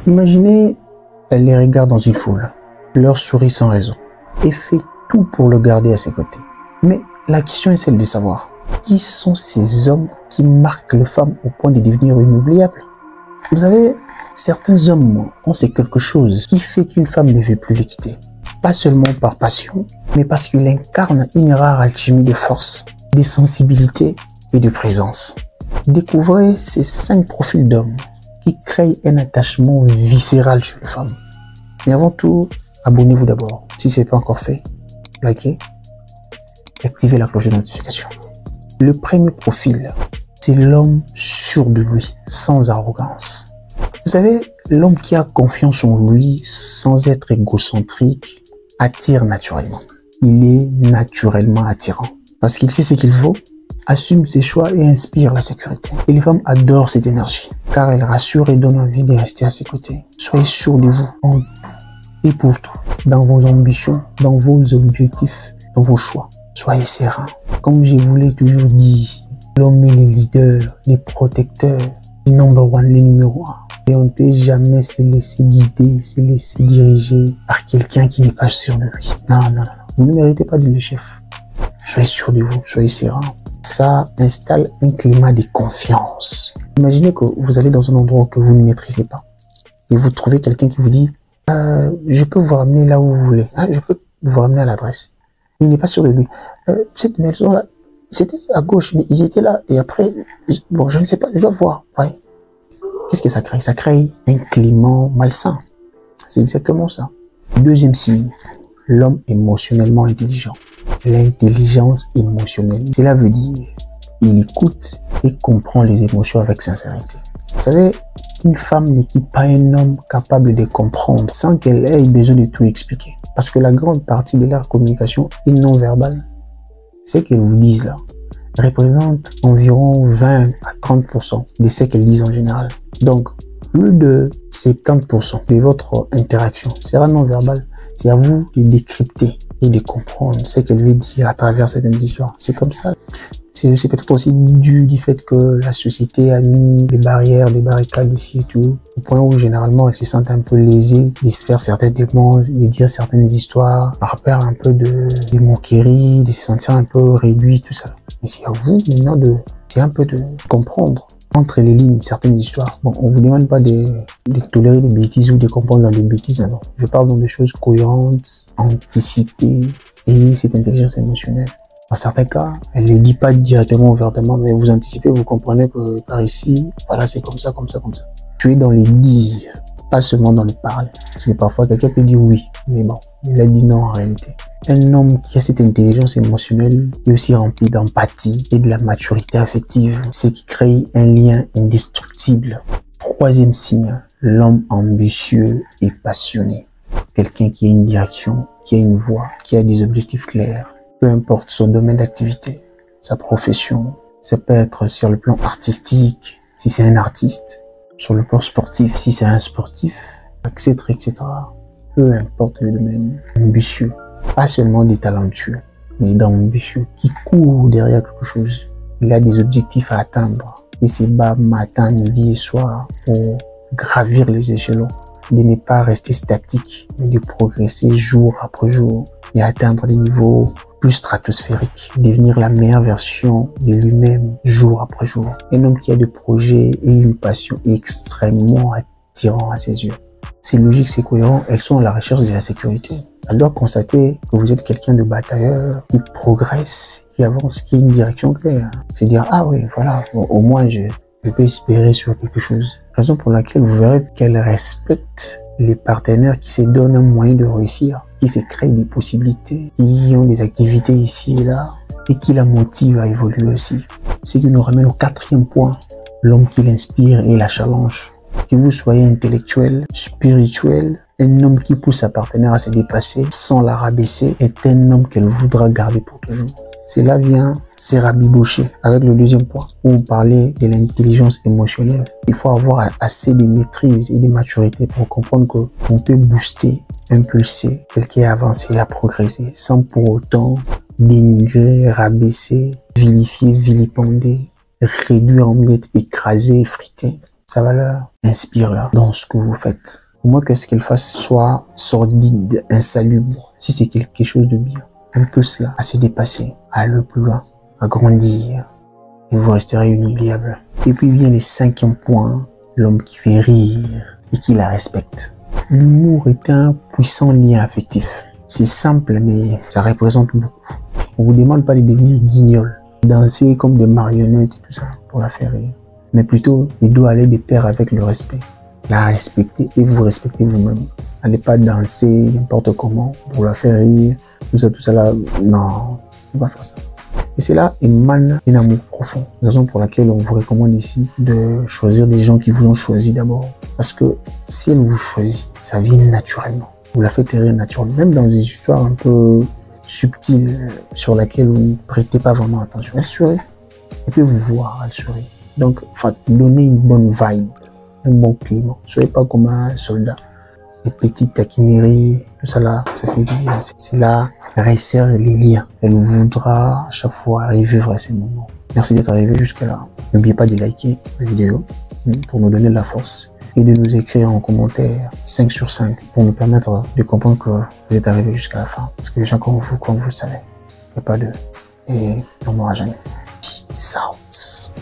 Imaginez, elle les regarde dans une foule, leur sourit sans raison et fait tout pour le garder à ses côtés. Mais la question est celle de savoir qui sont ces hommes qui marquent les femmes au point de devenir inoubliables. Vous savez, certains hommes ont ces quelque chose qui fait qu'une femme ne veut plus les quitter. Pas seulement par passion, mais parce qu'il incarne une rare alchimie de force, de sensibilité et de présence. Découvrez ces 5 profils d'hommes qui créent un attachement viscéral chez les femmes. Mais avant tout, abonnez-vous d'abord. Si ce n'est pas encore fait, likez et activez la cloche de notification. Le premier profil, c'est l'homme sûr de lui, sans arrogance. Vous savez, l'homme qui a confiance en lui, sans être égocentrique, attire naturellement. Il est naturellement attirant. Parce qu'il sait ce qu'il vaut, assume ses choix et inspire la sécurité. Et les femmes adorent cette énergie, car elle rassure et donne envie de rester à ses côtés. Soyez sûr de vous, en tout et pour tout, dans vos ambitions, dans vos objectifs, dans vos choix. Soyez serein. Comme je vous l'ai toujours dit ici, l'homme est le leader, le protecteur, le number one, le numéro 1. Et on ne peut jamais se laisser guider, se laisser diriger par quelqu'un qui n'est pas sûr de lui. Non, non, non. Vous ne méritez pas de le chef. Soyez sûr de vous, soyez serein. Ça installe un climat de confiance. Imaginez que vous allez dans un endroit que vous ne maîtrisez pas. Et vous trouvez quelqu'un qui vous dit « je peux vous ramener là où vous voulez. Je peux vous ramener à l'adresse. » Il n'est pas sûr de lui. Cette maison-là, c'était à gauche, mais ils étaient là. Et après, bon, je ne sais pas, je dois voir. Ouais. Qu'est-ce que ça crée? Ça crée un climat malsain. C'est exactement ça. Deuxième signe, l'homme émotionnellement intelligent. L'intelligence émotionnelle. Cela veut dire il écoute et comprend les émotions avec sincérité. Vous savez, une femme ne quitte pas un homme capable de comprendre sans qu'elle ait besoin de tout expliquer. Parce que la grande partie de leur communication est non verbale. Ce qu'elles vous disent là représente environ 20 à 30% de ce qu'elles disent en général. Donc, plus de 70% de votre interaction sera non verbale. C'est à vous de décrypter et de comprendre ce qu'elle veut dire à travers cette histoires. C'est comme ça. C'est peut-être aussi dû du fait que la société a mis des barrières, des barricades ici et tout, au point où généralement elles se sentent un peu lésées de faire certaines demandes, de dire certaines histoires, par peur un peu de moquerie, de se sentir un peu réduit, tout ça. Mais c'est à vous maintenant c'est un peu de comprendre entre les lignes certaines histoires. Bon, on vous demande pas de tolérer des bêtises ou de comprendre dans des bêtises, non. Je parle dans des choses cohérentes, anticipées et cette intelligence émotionnelle. Dans certains cas, elle ne les dit pas directement ouvertement, mais vous anticipez, vous comprenez que par ici, voilà, c'est comme ça, comme ça, comme ça. Tu es dans les dires, pas seulement dans les paroles. Parce que parfois, quelqu'un peut dire oui, mais bon, il a dit non en réalité. Un homme qui a cette intelligence émotionnelle est aussi rempli d'empathie et de la maturité affective, ce qui crée un lien indestructible. Troisième signe, l'homme ambitieux et passionné. Quelqu'un qui a une direction, qui a une voie, qui a des objectifs clairs. Peu importe son domaine d'activité, sa profession, ça peut être sur le plan artistique, si c'est un artiste, sur le plan sportif, si c'est un sportif, etc., etc. Peu importe le domaine, ambitieux, pas seulement des talentueux, mais d'ambitieux, qui courent derrière quelque chose. Il a des objectifs à atteindre, et se bat matin, midi et soir pour gravir les échelons, de ne pas rester statique, mais de progresser jour après jour et atteindre des niveaux plus stratosphérique, devenir la meilleure version de lui-même jour après jour. Un homme qui a des projets et une passion extrêmement attirant à ses yeux. C'est logique, c'est cohérent, elles sont à la recherche de la sécurité. Elle doit constater que vous êtes quelqu'un de batailleur, qui progresse, qui avance, qui a une direction claire. C'est dire, ah oui, voilà, au moins je peux espérer sur quelque chose. Raison pour laquelle vous verrez qu'elle respecte les partenaires qui se donnent un moyen de réussir, qui se créent des possibilités, qui ont des activités ici et là, et qui la motivent à évoluer aussi. Ce qui nous ramène au quatrième point, l'homme qui l'inspire et la challenge. Que vous soyez intellectuel, spirituel, un homme qui pousse sa partenaire à se dépasser sans la rabaisser est un homme qu'elle voudra garder pour toujours. Cela vient se rabibocher avec le deuxième point où vous parlez de l'intelligence émotionnelle. Il faut avoir assez de maîtrise et de maturité pour comprendre qu'on peut booster, impulser quelqu'un à avancer, à progresser sans pour autant dénigrer, rabaisser, vilifier, vilipender, réduire en miettes, écraser, effriter. sa valeur, inspire-la dans ce que vous faites. Au moins que ce qu'elle fasse soit sordide, insalubre, si c'est quelque chose de bien. Un peu cela, à se dépasser, à aller plus loin, à grandir, et vous resterez inoubliable. Et puis vient le 5e point, l'homme qui fait rire et qui la respecte. L'humour est un puissant lien affectif. C'est simple, mais ça représente beaucoup. On vous demande pas de devenir guignol, danser comme des marionnettes et tout ça pour la faire rire. Mais plutôt, il doit aller de pair avec le respect. La respecter et vous respecter vous-même. Allez pas danser n'importe comment pour la faire rire, tout ça là. Non, on va pas faire ça. Et c'est là émane un amour profond. Raison pour laquelle on vous recommande ici de choisir des gens qui vous ont choisi d'abord. Parce que si elle vous choisit, ça vient naturellement. Vous la faites rire naturellement. Même dans des histoires un peu subtiles sur lesquelles vous ne prêtez pas vraiment attention. Elle sourit. Et puis vous voir, elle sourit. Donc, donnez une bonne vibe, un bon climat. Soyez pas comme un soldat. Les petites taquineries, tout ça là, ça fait du bien. C'est là, resserre les liens. Elle voudra à chaque fois revivre ces moments. Merci d'être arrivé jusqu'à là. N'oubliez pas de liker la vidéo pour nous donner de la force et de nous écrire en commentaire 5 sur 5 pour nous permettre de comprendre que vous êtes arrivé jusqu'à la fin. Parce que les gens comme vous le savez, il n'y a pas de... Et on n'aura jamais. Peace out.